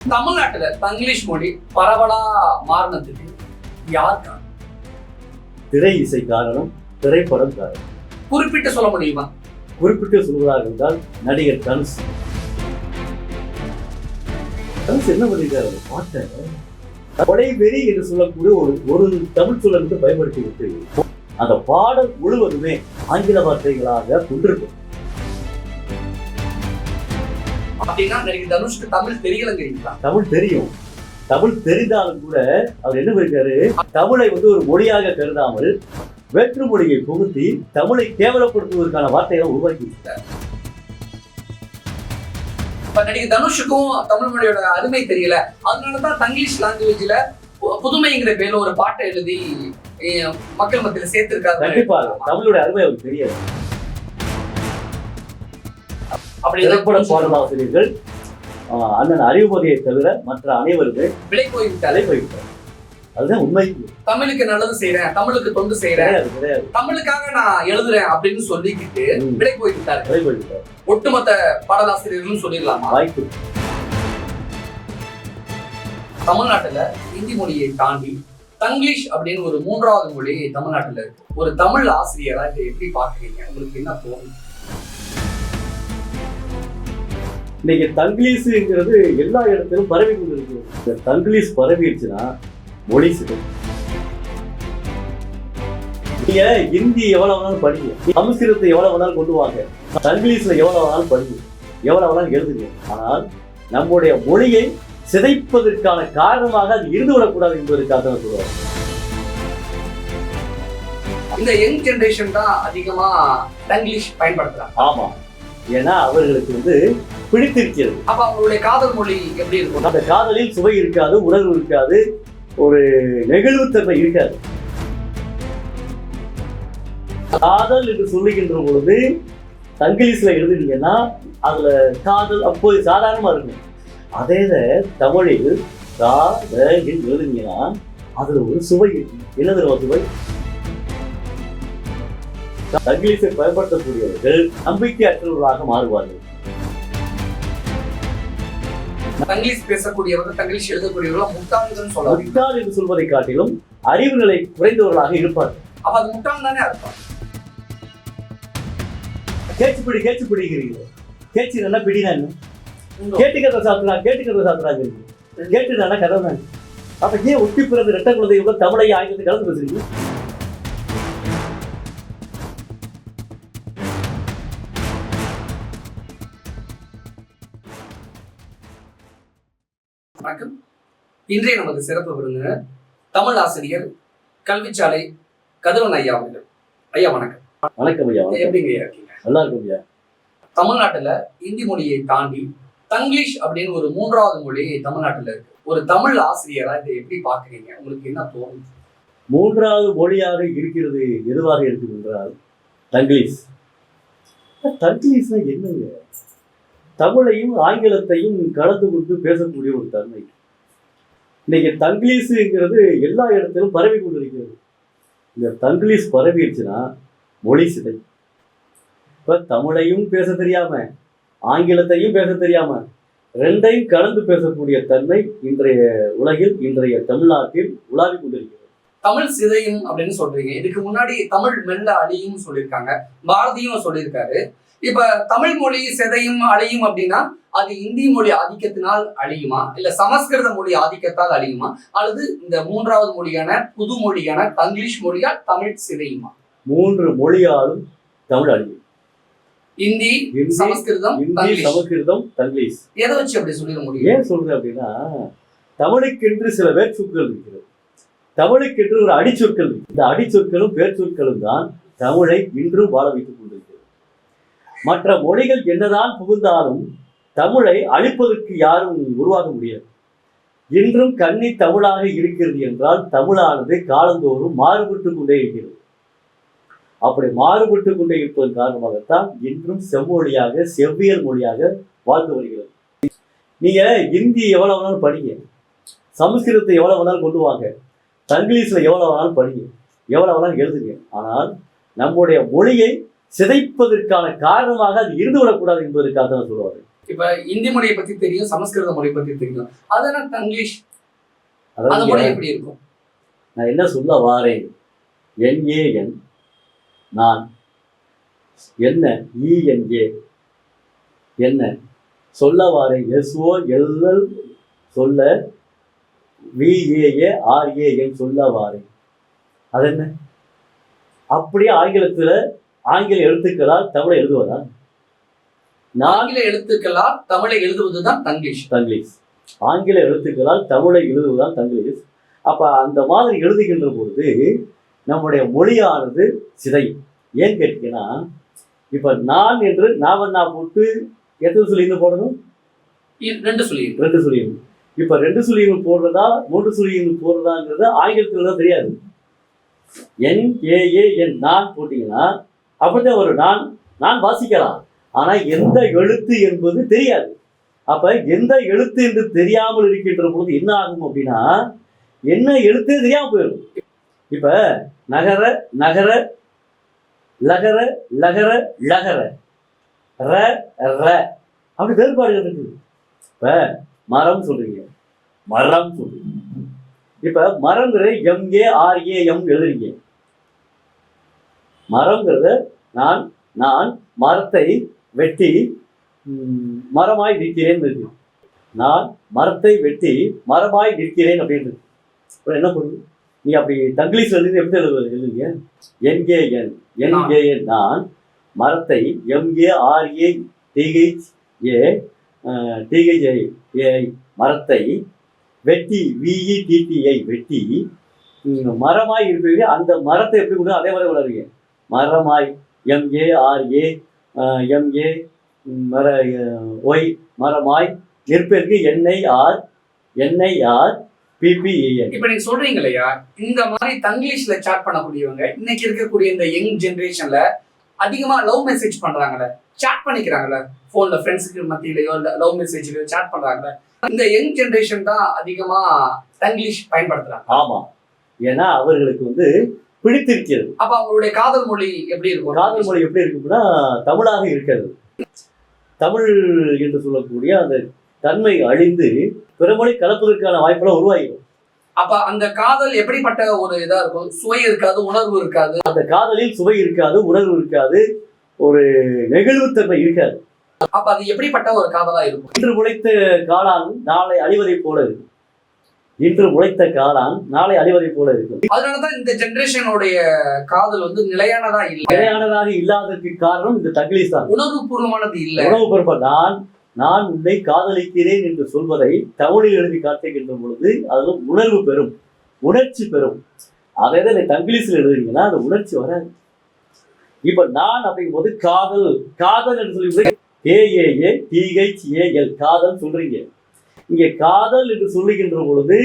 தமிழ்நாட்டுல தங்கிலீஷ் மொழி பரவலா மாறினதுக்கு யார் காரணம்? திரை இசை காரணம், திரைப்படம் காரணம். குறிப்பிட்டு சொல்ல முடியுமா? குறிப்பிட்டு சொல்வதாக இருந்தால் நடிகர் தனுஷ். தனுஷ் என்ன பண்ணிருக்காரு? பாட்டை கொடை வெறி என்று சொல்லக்கூடிய ஒரு தமிழ் சொல்ல வந்து பயன்படுத்தி விட்டு அந்த பாடல் முழுவதுமே ஆங்கில வார்த்தைகளாக கொண்டிருக்கும். அப்படின்னா நடிகர் தனுஷ்க்கு தமிழ் தெரியலங்கிறீங்களா? தமிழ் தெரியும். தமிழ் தெரிந்தாலும் கூட அவர் என்ன பண்ணிருக்காரு, தமிழை வந்து ஒரு மொழியாக கருதாமல் வேற்று மொழியை புகுத்தி தமிழை கேவலப்படுத்துவதற்கான வார்த்தைகளை உருவாக்கி விட்டார். இப்ப நடிகர் தனுஷுக்கும் தமிழ் மொழியோட அருமை தெரியல, அதனாலதான் தங்கிலீஷ் லாங்குவேஜ்ல புதுமைங்கிற பேர்ல ஒரு பாட்டை எழுதி மக்கள் மத்தியில சேர்த்திருக்காரு. கண்டிப்பா தமிழோட அருமை அவருக்கு தெரியாது. திரைப்பட பாடலாசிரியர்கள் அண்ணன் அறிவுமதியை தவிர மற்ற அனைவருமே விலை போய்விட்டார். அதுதான் உண்மை. தமிழுக்கு நல்லது செய்யறேன், தமிழுக்கு தொண்டு செய்யறேன், தமிழுக்காக நான் எழுதுறேன் அப்படின்னு சொல்லிக்கிட்டு விலை போய்விட்டார். ஒட்டுமொத்த பாடலாசிரியர்களும் சொல்லிடலாமா? வாய்ப்பு. தமிழ்நாட்டுல இந்தி மொழியை தாண்டி தங்கிலீஷ் அப்படின்னு ஒரு மூன்றாவது மொழி தமிழ்நாட்டுல இருக்கு. ஒரு தமிழ் ஆசிரியரா இதை எப்படி பாக்குறீங்க? உங்களுக்கு என்ன தோணும்? இன்னைக்கு தங்கிலீஷுங்கிறது எல்லா இடத்திலும் பரவி கொண்டு இருக்கு. இந்த தங்கிலீஷ் பரவிடுச்சுன்னா மொழி சிதறும். நீங்க ஹிந்தி எவ்வளவு வேணாலும் படிங்க, சமஸ்கிருதத்தை எவ்வளவு வேணாலும் கொண்டு வாங்க, தங்கிலீஷ்ல எவ்வளவு வேணாலும் படிங்க, எவ்வளவு வேணாலும் எழுதுங்க. ஆனால் நம்முடைய மொழியை சிதைப்பதற்கான காரணமாக அது இருந்து விடக்கூடாது என்பதற்காக தான் சொல்லுவாங்க. இந்த யங் ஜெனரேஷன் தான் அதிகமா தங்கிலீஷ் பயன்படுத்துறாங்க. ஆமா, ஏன்னா அவர்களுக்கு வந்து பிடித்திருக்கிறது. அப்ப அவங்களுடைய காதல் மொழி எப்படி இருக்கும்? அந்த காதலில் சுவை இருக்காது, உணர்வு இருக்காது, ஒரு நெகிழ்வுத்தன்மை இருக்காது. காதல் என்று சொல்லுகின்ற பொழுது தங்கிலீஷ்ல எழுதுனீங்கன்னா அதுல காதல் அப்போது சாதாரணமா இருக்கும். அதே தமிழில் காதல் எழுதுனீங்கன்னா அதுல ஒரு சுவை இருக்கும். என்னது சுவை? தங்கிலீஷை பயன்படுத்தக்கூடியவர்கள் நம்பிக்கை அற்றவர்களாக மாறுவார்கள். தங்கிலீஷ் பேசக்கூடியவர்கள், தங்கிலீஷ் எழுதக்கூடியவர்கள் முட்டாள்கள் சொல்லலாம். முட்டாள் என்று சொல்வதை காட்டிலும் அறிவு நிலை குறைந்தவர்களாக இருப்பார்கள். அப்ப அது முட்டாள் தானே அர்த்தம். கேச்சு பிடிக்கிறீங்க. கேச்சு நல்லா பிடினா என்ன? கேட்டுக்கிறத சாப்பிடலாம், கேட்டுக்கிறத சாப்பிடறாங்க. கேட்டு நல்லா கதை தான். அப்ப ஏன் ஒட்டி பிறந்த ரெட்ட குழந்தையோட தமிழை ஆங்கிலத்தை கலந்து பேசுறீங்க? வணக்கம். இன்றைய நமது சிறப்பு விருந்தினர் தமிழ் ஆசிரியர், கல்விச்சாலை கதிரவன் ஐயா அவர்கள். ஐயா வணக்கம். வணக்கம் ஐயா. எப்படிங்க இருக்கீங்க? நல்லா இருக்கும் ஐயா. தமிழ்நாட்டுல இந்தி மொழியை தாண்டி தங்கிலீஷ் அப்படின்னு ஒரு மூன்றாவது மொழி தமிழ்நாட்டுல இருக்கு. ஒரு தமிழ் ஆசிரியரா இதை எப்படி பாக்குறீங்க? உங்களுக்கு என்ன தோணும்? மூன்றாவது மொழியாக இருக்கிறது எதுவாக இருக்கும் என்றால் தங்கிலீஷ். தங்கிலீஷ்னா என்னங்க? தமிழையும் ஆங்கிலத்தையும் கலந்து கொண்டு பேசக்கூடிய ஒரு தன்மை. இன்னைக்கு தங்கிலீஷுங்கிறது எல்லா இடத்திலும் பரவி கொண்டிருக்கிறது. இந்த தங்கிலீஷ் பரவிடுச்சுன்னா மொழி சிதை. இப்ப தமிழையும் பேச தெரியாம ஆங்கிலத்தையும் பேச தெரியாம ரெண்டையும் கலந்து பேசக்கூடிய தன்மை இன்றைய உலகில், இன்றைய தமிழ்நாட்டில் உலாவி கொண்டிருக்கிறது. தமிழ் சிதையும் அப்படின்னு சொல்றீங்க. இதுக்கு முன்னாடி தமிழ் மெல்ல அழியும் சொல்லியிருக்காங்க, பாரதியும் சொல்லியிருக்காரு. இப்ப தமிழ் மொழி சிதையும் அழியும் அப்படின்னா அது இந்தி மொழி ஆதிக்கத்தினால் அழியுமா, இல்ல சமஸ்கிருத மொழி ஆதிக்கத்தால் அழியுமா, அல்லது இந்த மூன்றாவது மொழியான புது மொழியான தங்கிலீஷ் மொழியால் தமிழ் சிதையுமா? மூன்று மொழியாலும் தமிழ் அழியும். இந்தி, சமஸ்கிருதம், தங்கிலீஷ். எதை வச்சு அப்படி சொல்லிட முடியும்? ஏன் சொல்றேன் அப்படின்னா, தமிழுக்கென்று சில வேர்ச்சொற்கள் இருக்கிறது, தமிழுக்கென்று ஒரு அடிச்சொற்கள் இருக்கு. இந்த அடிச்சொற்களும் வேர்ச்சொற்களும் தான் தமிழை இன்றும் வாழ வைத்துக் கொண்டிருக்கிறது. மற்ற மொழிகள் என்னதான் புகுந்தாலும் தமிழை அழிப்பதற்கு யாரும் உருவாக முடியாது. இன்றும் கன்னி தமிழாக இருக்கிறது என்றால் தமிழானது காலந்தோறும் மாறுபட்டு கொண்டே இருக்கிறது. அப்படி மாறுபட்டு கொண்டே இருப்பதன் காரணமாகத்தான் இன்றும் செம்மொழியாக, செவ்வியல் மொழியாக வாழ்ந்து வருகிறது. நீங்க ஹிந்தி எவ்வளவு வேணாலும் படிங்க, சமஸ்கிருதத்தை எவ்வளவு வேணாலும் கொண்டு வாங்க, தங்கிலீஷ்ல எவ்வளவு வேணாலும் படிங்க, எவ்வளவு வேணாலும் எழுதுங்க. ஆனால் நம்முடைய மொழியை சிதைப்பதற்கான காரணமாக அது இருந்து விடக்கூடாது என்பதற்காக தான் சொல்லுவாங்க. இப்ப இந்தி மொழியை பத்தி தெரியும், சமஸ்கிருத மொழியை பத்தி தெரியும், அதனால தங்கிலீஷ் அந்த அதாவது மொழி எப்படி இருக்கும்? நான் என்ன சொல்ல வாரேன், NAN நான், என்ன ENA என்ன சொல்ல வாரேன், SOLL சொல்ல, VAARAN சொல்ல வாரேன். அது என்ன? அப்படியே ஆங்கில எழுத்துக்களால் தமிழை எழுதுவதா? ஆங்கில எழுத்துக்களால் தமிழை எழுதுவதுதான் தங்கிலீஷ். தங்கிலீஷ். ஆங்கில எழுத்துக்களால் தமிழை எழுதுவதுதான் தங்கிலீஷ். அப்ப அந்த மாதிரி எழுதுகின்ற பொழுது நம்முடைய மொழியானது சிதையும். ஏன் கேட்டீங்கன்னா, இப்ப நான் என்று நாவண்ணா போட்டு எத்தனை சொல்லின்னு போடணும்? 2 சொல்லி. 2 சொல்லிடணும். இப்ப 2 சொல்லிகள் போடுறதா 3 சொல்லிகள் போடுறதாங்கிறது ஆங்கிலத்துல தான் தெரியாது. NAAN நான் போட்டீங்கன்னா அப்படித்தான் வரும். நான் வாசிக்கலாம், ஆனா எந்த எழுத்து என்பது தெரியாது. அப்ப எந்த எழுத்து என்று தெரியாமல் இருக்கின்ற பொழுது என்ன ஆகும் அப்படின்னா, என்ன எழுத்தே தெரியாம போயிடும். இப்ப நகர நகர, லகர லகர லகர, ர ர அப்படி வேறுபாடுகள் இருக்குது. இப்ப மரம் சொல்றீங்க, மரம் சொல்றீங்க. இப்ப மரங்கிற MARAM எழுதுறீங்க. மரங்கிறத நான் மரத்தை வெட்டி மரமாய் நிற்கிறேன் இருக்கு. நான் மரத்தை வெட்டி மரமாய் நிற்கிறேன் அப்படின்னு என்ன பண்ணுது? நீ அப்படி தங்கிலீஷ் எழுதி எப்படி எழுதுவீங்க? NAN நான் மரத்தை MARATHA மரத்தை வெட்டி VETTI வெட்டி மரமாய் இருப்பீங்க. அந்த மரத்தை எப்படி கூட அதே மாதிரி வளருவீங்க. மரமாய் MARAMAY மரமாய் நிற்பதற்கு NIRPPEN. இப்ப நீங்க சொல்றீங்க இல்லையா, இந்த மாதிரி தங்கிலீஷ்ல சாட் பண்ணக்கூடியவங்க இன்னைக்கு இருக்கக்கூடிய இந்த யங் ஜெனரேஷன்ல அதிகமா லவ் மெசேஜ் பண்றாங்கல்ல, சாட் பண்ணிக்கிறாங்கல்ல, போன்ல ஃப்ரெண்ட்ஸுக்கு மத்தியிலயோ லவ் மெசேஜ்லயோ சாட் பண்றாங்கல்ல, இந்த யங் ஜெனரேஷன் தான் அதிகமா தங்கிலீஷ் பயன்படுத்துறாங்க. ஆமா, ஏன்னா அவர்களுக்கு பிடித்திருக்கிறது. அப்ப அவங்களுடைய காதல் மொழி எப்படி இருக்கும்? காதல் மொழி எப்படி இருக்கும்னா தமிழாக இருக்கிறது. தமிழ் என்று சொல்லக்கூடிய அந்த தன்மை அழிந்து பிறமொழி கலப்பதற்கான வாய்ப்பெல்லாம் உருவாகிடும். அப்ப அந்த காதல் எப்படிப்பட்ட ஒரு இதா இருக்கும்? சுவை இருக்காது, உணர்வு இருக்காது. அந்த காதலில் சுவை இருக்காது, உணர்வு இருக்காது, ஒரு நெகிழ்வுத்தன்மை இருக்காது. அப்ப அது எப்படிப்பட்ட ஒரு காதலா இருக்கும்? இன்று முளைத்த காளான் நாளை அழிவதை போல இருக்கும். இன்று முளைத்த காளான் நாளை அழிவதை போல இருக்கும். அதனாலதான் இந்த ஜெனரேஷனுடைய காதல் நிலையானதா இல்லை. நிலையானதாக இல்லாததற்கு காரணம் இந்த தங்கிலீஷ் தான். உணர்வு பூர்வமானது இல்லை. உணவு பொறுப்ப நான் உன்னை காதலிக்கிறேன் என்று சொல்வதை தமிழில் எழுதி காட்டுகின்ற பொழுது அதுல உணர்வு பெறும், உணர்ச்சி பெறும். அதை தங்கிலீஷில் எழுதுறீங்கன்னா அந்த உணர்ச்சி வராது. இப்ப நான் அப்படிங்கும் போது காதல் என்று சொல்லி KAATHAL காதல் சொல்றீங்க. இங்க காதல் என்று சொல்லுகின்ற பொழுது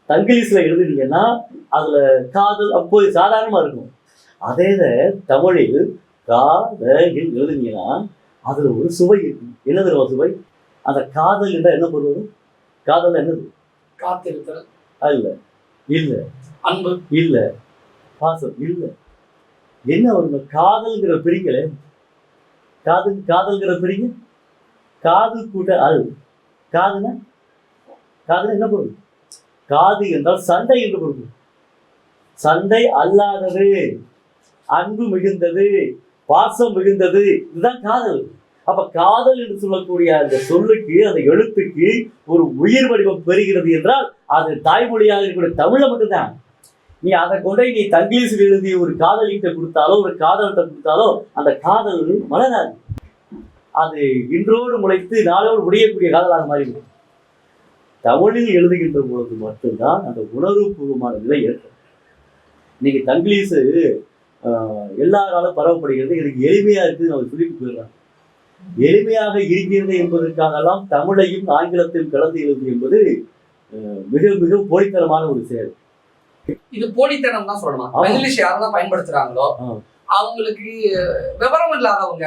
தங்கிலீஷ்ல எழுதுனீங்கன்னா அதுல காதல் அப்போது சாதாரணமா இருக்கும். அதே தமிழில் காதல் எழுதுனீங்கன்னா அதுல ஒரு சுவை இருக்கும். என்னது சுவை? அந்த காதல் என்றால் என்ன பொருள்? காதல் என்னது? காத்திருத்தல் அல்ல, இல்ல, அன்பு இல்ல, பாசம் இல்ல. என்ன ஒரு காதல்ங்கிற பிரிங்களே, காதல்ங்கிற பிரிங்க. காது கூட்ட அது காதுன்னா என்ன பொருள்? காது என்றால் சண்டை என்று பொருள். சண்டை அல்லாதது, அன்பு மிகுந்தது, பாசம் மிகுந்தது, இதுதான் காதல். அப்ப காதல் என்று சொல்லக்கூடிய அந்த சொல்லுக்கு, அந்த எழுத்துக்கு ஒரு உயிர் வடிவம் பெறுகிறது என்றால் அது தாய்மொழியாக இருக்கக்கூடிய தமிழ மட்டும்தான். நீ அதை கொண்டே நீ தங்கிலீஷில் எழுதி ஒரு காதலிட்ட கொடுத்தாலோ ஒரு காதல்கிட்ட கொடுத்தாலோ அந்த காதல் மலராது. அது இன்றோடு முளைத்து நாளோடு முடியக்கூடிய காதலாக மாறிவிடும். தமிழில் எழுதுகின்ற பொழுது மட்டும்தான் அந்த உணர்வுபூர்வமான நிலை ஏற்படும். இன்னைக்கு தங்கிலீஷு எல்லாராலும் பரவப்படுகிறது. எனக்கு எளிமையா இருக்குது அவங்க சொல்லிட்டு போயிடுறாங்க. எளிமையாக இருக்கிறது என்பதற்காகலாம் தமிழையும் ஆங்கிலத்தையும் கலந்து எழுது என்பது மிக மிக போலித்தனமான ஒரு செயல். இது போலித்தனம் தான் சொல்லணும். இங்கிலீஷ் யாரெல்லாம் பயன்படுத்துறாங்களோ அவங்களுக்கு விவரம் இல்லாதவங்க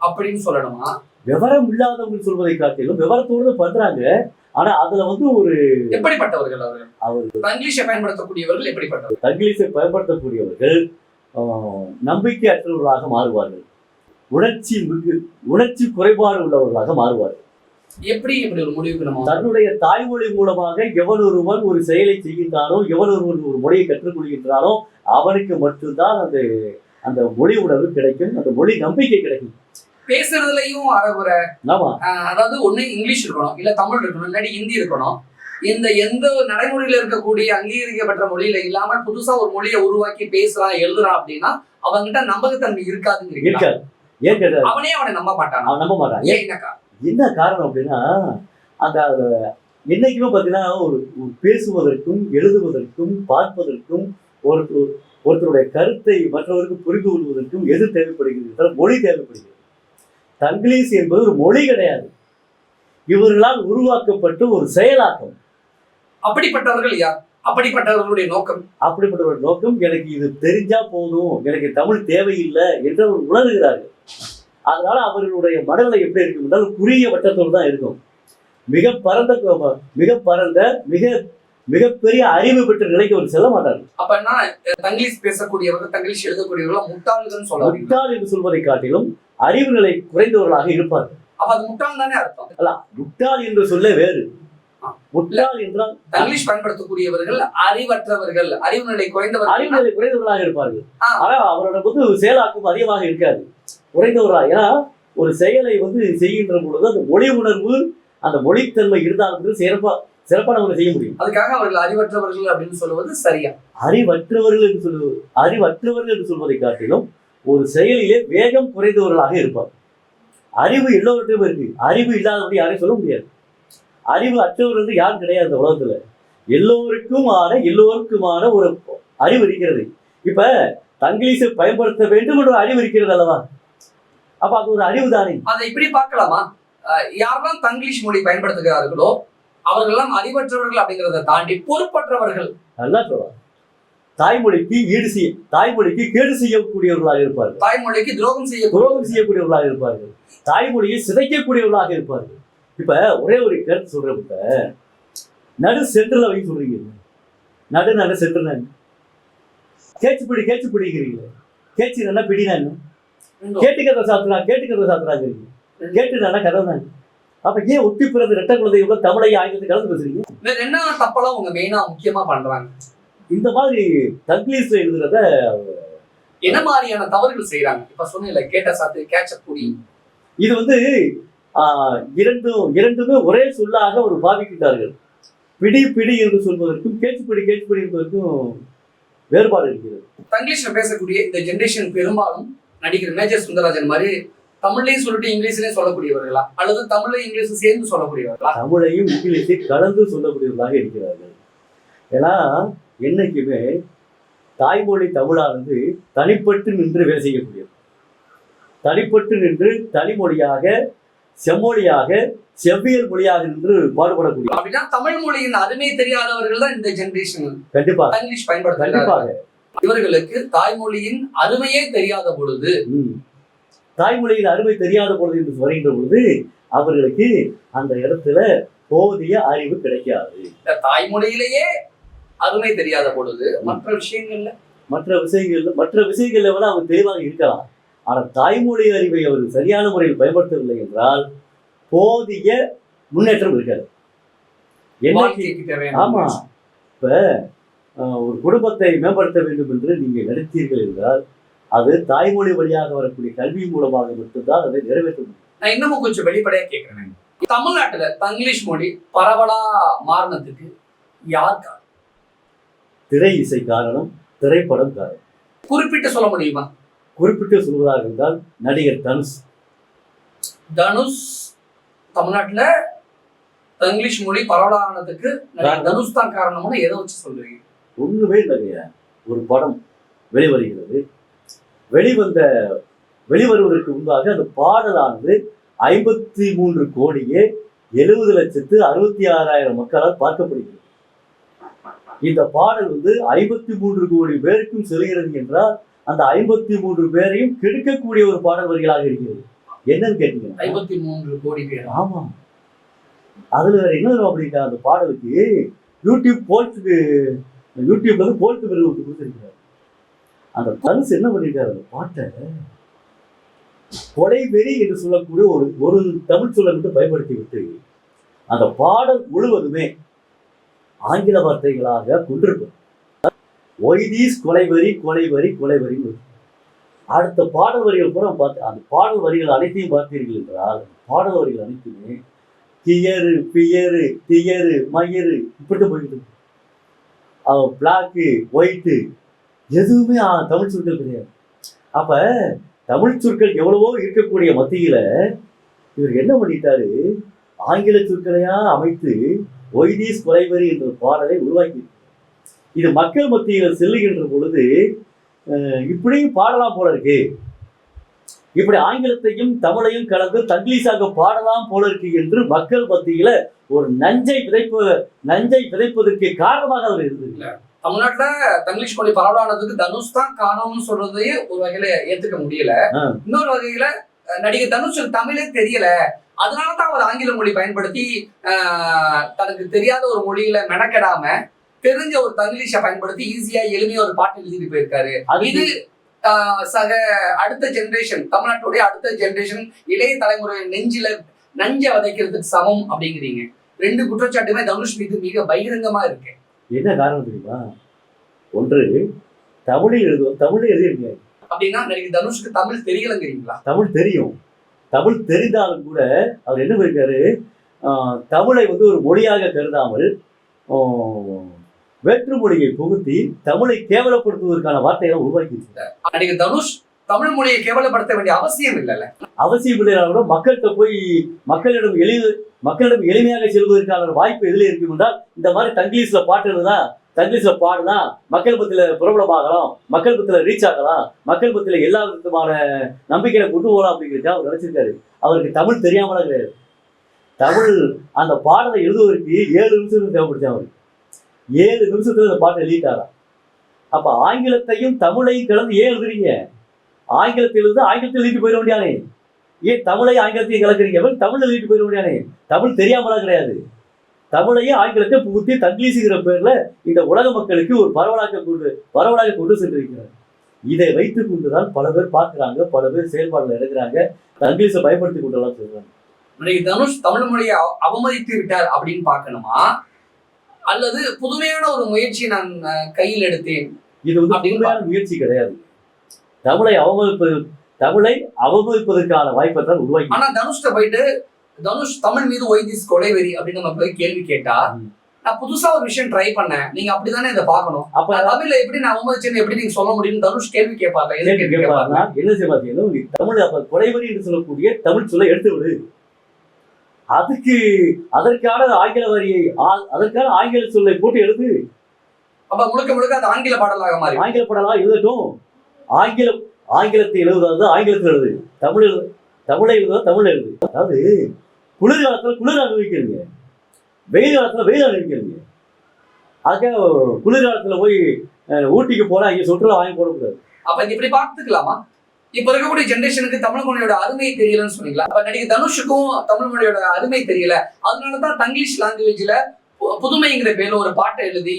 அப்படின்னு சொல்லணுமா? விவரம் இல்லாதவங்க சொல்வதை காட்டிலும் விவரத்தோடு பண்றாங்க. ஆனா அதுல ஒரு எப்படிப்பட்டவர்கள் அவர்கள்? தங்கிலீஷை பயன்படுத்தக்கூடியவர்கள் எப்படிப்பட்டவர்கள்? தங்கிலீஷை பயன்படுத்தக்கூடியவர்கள் நம்பிக்கை அற்றவர்களாக மாறுவார்கள். உணர்ச்சி குறைபாடு உள்ளவர்களாக மாறுவார்கள். எப்படி இப்படி ஒரு முடிவுக்கு நம்ம தன்னுடைய தாய்மொழி மூலமாக எவன் ஒருவன் ஒரு செயலை செய்கின்றானோ, எவன் ஒருவன் ஒரு மொழியை கற்றுக்கொள்கின்றானோ அவனுக்கு மட்டும்தான் அந்த மொழி உணர்வு கிடைக்கும், அந்த மொழி நம்பிக்கை கிடைக்கும். பேசுறதுலயும் அறகுறை, ஆமா, அதாவது ஒண்ணு இங்கிலீஷ் இருக்கணும், இல்ல தமிழ் இருக்கணும், இல்லாட்டி ஹிந்தி இருக்கணும். இந்த எந்த நடைமுறையில இருக்கக்கூடிய அங்கீகரிக்கப்பட்ட மொழியில இல்லாம புதுசா ஒரு மொழியை உருவாக்கி பேசுறான் எழுதுறான் அப்படின்னா அவன்கிட்ட நம்பகத்தன்மை இருக்காதுங்கிறீங்க. இருக்காது. ஏன் கேட்டால் அவனே அவனை நம்ப மாட்டான். அவன் நம்ப மாட்டான். ஏன் என்னக்கா என்ன காரணம் அப்படின்னா, அந்த என்னைக்குமே பார்த்தீங்கன்னா ஒரு பேசுவதற்கும் எழுதுவதற்கும் பார்ப்பதற்கும் ஒருத்தருடைய கருத்தை மற்றவருக்கு புரிந்து கொள்வதற்கும் எது தேவைப்படுகிறது என்றால் மொழி தேவைப்படுகிறது. தங்கிலீஷ் என்பது ஒரு மொழி கிடையாது, இவர்களால் உருவாக்கப்பட்ட ஒரு செயலாக்கம். அப்படிப்பட்டவர்கள் யார்? அப்படிப்பட்டவர்களுடைய நோக்கம் அப்படிப்பட்டவர்கள் நோக்கம் எனக்கு இது தெரிஞ்சா போதும், எனக்கு தமிழ் தேவையில்லை என்று அவர் உணர்கிறார்கள். அதனால அவர்களுடைய மனநிலை எப்படி இருக்கும் என்றால் குறுகிய வட்டத்தோடு தான் இருக்கும். மிக பரந்த மிகப்பெரிய அறிவு பெற்ற நிலைக்கு அவர் செல்ல மாட்டார்கள். அப்பன்னா தங்கிலீஷ் பேசக்கூடியவர்கள், தங்கிலீஷ் எழுதக்கூடியவர்கள் முட்டாள்கள் சொல்லுவாங்க. முட்டாள் என்று சொல்வதை காட்டிலும் அறிவு நிலை குறைந்தவர்களாக இருப்பார்கள். அப்ப அது முட்டாள் தானே அர்த்தம்? அல்ல, முட்டாள் என்று சொல்ல வேறு. முட்டாள் என்றால் தங்கிலீஷ் பயன்படுத்தக்கூடியவர்கள் அறிவற்றவர்கள், அறிவு நிலை குறைந்தவர்கள், அறிவு நிலை குறைந்தவர்களாக இருப்பார்கள். ஆனா அவரோட செயலாக்கம் அதிகமாக இருக்காது, குறைந்தவர்களாக. ஏன்னா ஒரு செயலை செய்கின்ற பொழுது அந்த மொழி உணர்வு, அந்த மொழித்தன்மை இருந்தாலும் சிறப்பான ஒன்று செய்ய முடியும். அதுக்காக அவர்கள் அறிவற்றவர்கள் அப்படின்னு சொல்லுவது சரியா? அறிவற்றவர்கள் என்று சொல்வதை காட்டிலும் ஒரு செயலிலே வேகம் குறைந்தவர்களாக இருப்பார். அறிவு எல்லோருக்கும் இருக்கு, அறிவு இல்லாதபடி யாரையும் சொல்ல முடியாது. அறிவு அற்றவர்கள் என்று யாரும் கிடையாது இந்த உலகத்துல. எல்லோருக்குமான ஒரு அறிவு இருக்கிறது. இப்ப தங்கிலீஷை பயன்படுத்த வேண்டும் என்ற அறிவு இருக்கிறது அல்லவா? அப்ப அது ஒரு அறிவு தானே. அதை இப்படி பார்க்கலாமா? யாரெல்லாம் தங்கிலீஷ் மொழி பயன்படுத்துகிறார்களோ அவர்களெல்லாம் அறிவற்றவர்கள் அப்படிங்கிறத தாண்டி பொறுப்பற்றவர்கள். நல்லா சொல்லலாம். தாய்மொழிக்கு கேடு செய்யக்கூடியவர்களாக இருப்பார்கள், தாய்மொழிக்கு துரோகம் செய்யக்கூடியவர்களாக இருப்பார்கள், தாய்மொழியை சிதைக்கக்கூடியவர்களாக இருப்பார்கள். இப்ப ஒரே ஒரு கருத்து சொல்றேன். இப்ப நடு சென்டர்ல வைக்க சொல்றீங்க, நடு சென்டர் கேச்சு பிடிக்கிறீங்களே, கேச்சு நல்லா பிடினாங்க, கேட்டுக்கிறத சாத்துறாங்க, கேட்டு நல்லா கதவுனாங்க. அப்ப ஏன் ஒட்டி பிறந்த ரெட்ட குழந்தையோட தமிழை ஆங்கிலத்தை கலந்து பேசுறீங்க? வேற என்ன தப்பெல்லாம் உங்க மெயினா முக்கியமா பண்றாங்க? இந்த மாதிரி தங்கிலீஷ்ல எழுதுறத என்ன மாதிரியான தவறுகள் செய்யறாங்க? இப்ப சொன்னீங்கல்ல, கேட்ட சாத்து கேட்சக்கூடி, இது இரண்டுமே ஒரே சொல்லாக ஒரு பாவிக்கிட்டார்கள். பிடி என்று சொல்வதற்கும் கேச்சுப்பிடி என்பதற்கும் வேறுபாடு இருக்கிறது. தங்கிலீஷ்ல பேசக்கூடிய இந்த ஜெனரேஷன் பெரும்பாலும் நடிகர் மேஜர் சுந்தரராஜன் மாதிரி தமிழ்லையும் சொல்லிட்டு இங்கிலீஷ்லயும் சொல்லக்கூடியவர்களா, அல்லது தமிழையும் இங்கிலீஷும் சேர்ந்து சொல்லக்கூடியவர்களா? தமிழையும் இங்கிலீஷை கலந்து சொல்லக்கூடியவர்களாக இருக்கிறார்கள். ஏன்னா என்னைக்குமே தாய்மொழி தமிழானது தனிப்பட்டு நின்று வேலை செய்யக்கூடியது. தனிப்பட்டு நின்று தனிமொழியாக, செம்மொழியாக, செவ்வியல் மொழியாக நின்று பாடுபடக்கூடிய. அப்படின்னா தமிழ் மொழியின் அருமை தெரியாதவர்கள் தான் இந்த ஜெனரேஷன் கண்டிப்பாக இங்கிலீஷ் பயன்படுத்த. கண்டிப்பாக இவர்களுக்கு தாய்மொழியின் அருமையே தெரியாத பொழுது, தாய்மொழியின் அருமை தெரியாத பொழுது என்று வருகின்ற பொழுது அவர்களுக்கு அந்த இடத்துல போதிய அறிவு கிடைக்காது. தாய்மொழியிலேயே அருமை தெரியாத பொழுது மற்ற விஷயங்கள்ல அவர் தெளிவாக இருக்கலாம். ஆனால் தாய்மொழி அறிவை அவர் சரியான முறையில் பயன்படுத்தவில்லை என்றால் போதிய முன்னேற்றம் இருக்காது. ஆமா, இப்ப ஒரு குடும்பத்தை மேம்படுத்த வேண்டும் என்று நீங்கள் நினைத்தீர்கள் என்றால் அது தாய்மொழி வழியாக வரக்கூடிய கல்வி மூலமாக மட்டும்தான் அதை நிறைவேற்ற முடியும். நான் இன்னமும் கொஞ்சம் வெளிப்படையா கேட்கிறேன். தமிழ்நாட்டுல தங்கிலீஷ் மொழி பரவலா மாறினதுக்கு யார் காரணம்? திரை இசை காரணம், திரைப்படம் காரணம். குறிப்பிட்டு சொல்ல முடியுமா? குறிப்பிட்டு சொல்வதாக இருந்தால் நடிகர் தனுஷ் தமிழ்நாட்டுல தங்கிலீஷ் மொழி பரவலானதுக்கு தனுஷ் தான் காரணம்னு எதை வச்சு சொல்றீங்க? ஒண்ணுமே இல்லைங்க. ஒரு படம் வெளிவருகிறது, வெளிவருவதற்கு முன்பாக அந்த பாடலானது 53,70,66,000 மக்களால் பார்க்கப்படுகிறது. இந்த பாடல் 53 கோடி பேருக்கும் செல்கிறது என்றால் அந்த 53 பேரையும் கெடுக்கக்கூடிய ஒரு பாடல் வரிகளாக இருக்கிறது. என்னன்னு கேட்டீங்கன்னா 53 கோடி பேர். ஆமா, அதுல வேற என்ன அப்படின்னா அந்த பாடலுக்கு யூடியூப்ல போல்ட் விருது கொடுத்திருக்கிறார். அந்த தனுஷ் என்ன பண்ணிருக்காரு, அந்த பாட்டை கொலை வெறி என்று சொல்லக்கூடிய ஒரு ஒரு தமிழ் சொல்லை மட்டும் பயன்படுத்தி விட்டு அந்த பாடல் முழுவதுமே ஆங்கில வார்த்தைகளாக கொண்டிருக்கும். ஒய்தீஸ் கொலைவரி கொலைவரி கொலைவரி. அடுத்த பாடல் வரிகள் பூரா பார்த்து அந்த பாடல் வரிகள் அனைத்தையும் பார்த்தீர்கள் என்றால் பாடல் வரிகள் அனைத்துமே கியரு பியரு தியரு மயிறு இப்படி போயிட்டு பிளாக்கு ஒயிட்டு எதுவுமே தமிழ் சொற்கள் கிடையாது. அப்ப தமிழ் சொற்கள் எவ்வளவோ இருக்கக்கூடிய மத்தியில இவர் என்ன பண்ணிட்டாரு, ஆங்கில சொற்களையா அமைத்து ஒய்தீஸ் கொலைவரி என்ற பாடலை உருவாக்கி இது மக்கள் மத்தியில் செல்லுகின்ற பொழுது இப்படியும் பாடலாம் போல இருக்கு, இப்படி ஆங்கிலத்தையும் தமிழையும் கலந்து தங்கிலீஷாக பாடலாம் போல இருக்கு என்று மக்கள் மத்தியில ஒரு நஞ்சை விதைப்பதற்கு காரணமாக அவர் இருந்தது. தமிழ்நாட்டுல தங்கிலீஷ் மொழி பரவலானதுக்கு தனுஷ் தான் காரணம்னு சொல்றதையே ஒரு வகையில ஏத்துக்க முடியல. இன்னொரு வகையில நடிகர் தனுஷ் தமிழே தெரியல, அதனாலதான் அவர் ஆங்கில மொழி பயன்படுத்தி தனக்கு தெரியாத ஒரு மொழியில மெனக்கெடாம தெரிஞ்ச ஒரு தங்கிலீஷை பயன்படுத்தி ஈஸியா எளிமையா ஒரு பாட்டு எழுதிட்டு போயிருக்காரு. இது சக அடுத்த ஜெனரேஷன், தமிழ்நாட்டுடைய அடுத்த ஜெனரேஷன் இளைய தலைமுறை நெஞ்சில நஞ்ச வதைக்கிறதுக்கு சமம் அப்படிங்கிறீங்க. ரெண்டு குற்றச்சாட்டுமே தனுஷ் மீது மிக பகிரங்கமா இருக்கு. என்ன காரணம் தெரியுமா? ஒன்று தமிழில் எழுதிருங்க அப்படின்னா நடிகர் தனுஷுக்கு தமிழ் தெரியலங்கிறீங்களா? தமிழ் தெரியும், தமிழ் தெரிந்தாலும் கூட அவர் என்ன பண்ணிருக்காரு, தமிழை வந்து ஒரு மொழியாக கருதாமல் வேற்று மொழியை புகுத்தி தமிழை கேவலப்படுத்துவதற்கான வார்த்தைகளை உருவாக்கி நடிகர் தனுஷ் தமிழ் மொழியை கேவலப்படுத்த வேண்டிய அவசியம் இல்லைல்ல. அவசியம் இல்லைனா மக்கள்கிட்ட போய் மக்களிடம் எளிமையாக செல்வதற்கான வாய்ப்பு எதுல இருக்கும் என்றால் இந்த மாதிரி தங்கிலீஷ்ல பாட்டு எழுதுனா தங்கிலீஷ்ல பாடுனா மக்கள் மத்தியில பிரபலமாகலாம், மக்கள் மத்தியில ரீச் ஆகலாம், மக்கள் மத்தியில எல்லா விதமான நம்பிக்கையில கொண்டு போகலாம் அப்படிங்கிறத அவர் நினைச்சிருக்காரு. அவருக்கு தமிழ் தெரியாமல கிடையாது. தமிழ் அந்த பாடலை எழுதுவதற்கு 7 நிமிஷம் தேவைப்படுச்சு. அவருக்கு 7 நிமிஷத்துல அந்த பாட்டை எழுதிட்டாராம். அப்ப ஆங்கிலத்தையும் தமிழையும் கலந்து ஏன் எழுதுறீங்க? ஆங்கிலத்தில் எழுது ஆங்கிலத்தில் எழுதிட்டு போயிட வேண்டியானே, ஏன் தமிழை ஆங்கிலத்தையும் கலக்குறீங்க? தமிழ் எழுதிட்டு போயிட வேண்டியானே. தமிழ் தெரியாமலாம் கிடையாது, தமிழையும் ஆங்கிலத்தை புகுத்தி தங்கிலீஷுங்கிற பேர்ல இந்த உலக மக்களுக்கு ஒரு பரவலாக கொண்டு சென்றிருக்கிறார். இதை வைத்துக் கொண்டுதான் பல பேர் பார்க்கிறாங்க, பல பேர் செயல்பாடுல எடுக்கிறாங்க, தங்கிலீஷை பயன்படுத்தி கொண்டெல்லாம் சொல்றாங்க. தனுஷ் தமிழ் மொழியை அவமதித்து விட்டார் அப்படின்னு பார்க்கணுமா, அல்லது புதுமையான ஒரு முயற்சி நான் கையில் எடுத்தேன்? இது வந்து புதுமையான முயற்சி கிடையாது. தமிழை அவமதிப்பதற்கான வாய்ப்பை தான் உருவாக்கி. ஆனா தனுஷ்ட போயிட்டு தனுஷ் தமிழ் மீது ஒய்தீஸ் கொலைவெறி அப்படின்னு நம்ம போய் கேள்வி கேட்டா, நான் புதுசா ஒரு விஷயம் ட்ரை பண்ணேன், நீங்க அப்படித்தானே இதை பார்க்கணும், அப்ப தமிழ்ல எப்படி நான் அவமதிச்சேன்னு எப்படி நீங்க சொல்ல முடியும்? தனுஷ் கேள்வி கேட்பார்ல, என்ன செய்ய பாத்தீங்கன்னா தமிழ் அப்ப கொலைவெறி என்று சொல்லக்கூடிய தமிழ் சொல்ல எடுத்து விடு, அதற்கான ஆங்கில சொல்லை போட்டு எழுது. அப்ப முழுக்க அது ஆங்கில பாடலாக மாறி ஆங்கில பாடலாக எழுதட்டும். ஆங்கிலத்தை எழுதுவது ஆங்கிலத்தில் எழுது, தமிழை எழுதுவது தமிழ் எழுது. அதாவது குளிர்காலத்துல குளிர் அனுபவிக்கிறீங்க, வெயில் காலத்துல வெயில் அனுபவிக்கிறீங்க. அதுக்காக குளிர்காலத்துல போய் ஊட்டிக்கு போனா இங்க சுற்றுலா வாங்கி போடக்கூடாது. அப்ப இப்படி பார்த்துக்கலாமா? இப்ப இருக்கக்கூடிய ஜெனரேஷனுக்கு தமிழ் மொழியோட அருமை தெரியலன்னு சொன்னீங்களா? அப்ப நடிகர் தனுஷுக்கும் தமிழ் மொழியோட அருமை தெரியல, அதனாலதான் தங்கிலீஷ் லாங்குவேஜ்ல புதுமைங்கிற பேர்ல ஒரு பாட்டை எழுதி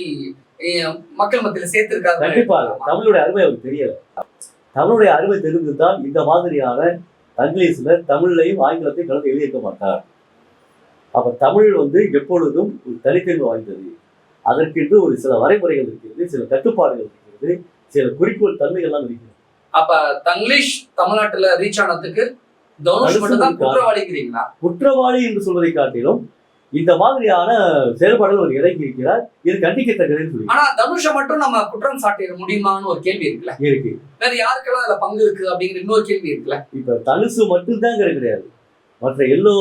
மக்கள் மத்தியில சேர்த்திருக்காரு. கண்டிப்பா தமிழுடைய அருமை அவருக்கு தெரியல. தமிழுடைய அருமை தெரிந்துதான் இந்த மாதிரியான தங்கிலீஷ்ல தமிழையும் ஆங்கிலத்தையும் கலந்து எழுதியிருக்க மாட்டார். அப்ப தமிழ் வந்து எப்பொழுதும் ஒரு தனித்தன்மை வாய்ந்தது. அதற்கென்று ஒரு சில வரைமுறைகள் இருக்கிறது, சில கட்டுப்பாடுகள் இருக்கிறது, சில குறிக்கோள் தன்மைகள்லாம் இருக்கிறது. அப்ப தங்கிலீஷ் தமிழ்நாட்டுல ரீச் ஆனதுக்கு தனுஷ் மட்டும் தான் குற்றவாளிங்கிறீங்களா? குற்றவாளி என்று சொல்வதை காட்டிலும் இந்த மாதிரியான செயல்பாடுகள் ஒரு இறங்கி இருக்கிறார், இது கண்டிக்கத்தக்கதுன்னு சொல்லி. ஆனா தனுஷ மட்டும் நம்ம குற்றம் சாட்டிட முடியுமான்னு ஒரு கேள்வி இருக்குல்ல? இருக்கு. வேற யாருக்கெல்லாம் அதுல பங்கு இருக்கு அப்படிங்கிற இன்னொரு கேள்வி இருக்குல்ல? இப்ப தனுஷு மட்டும்தான் கிடையாது, மற்ற எல்லா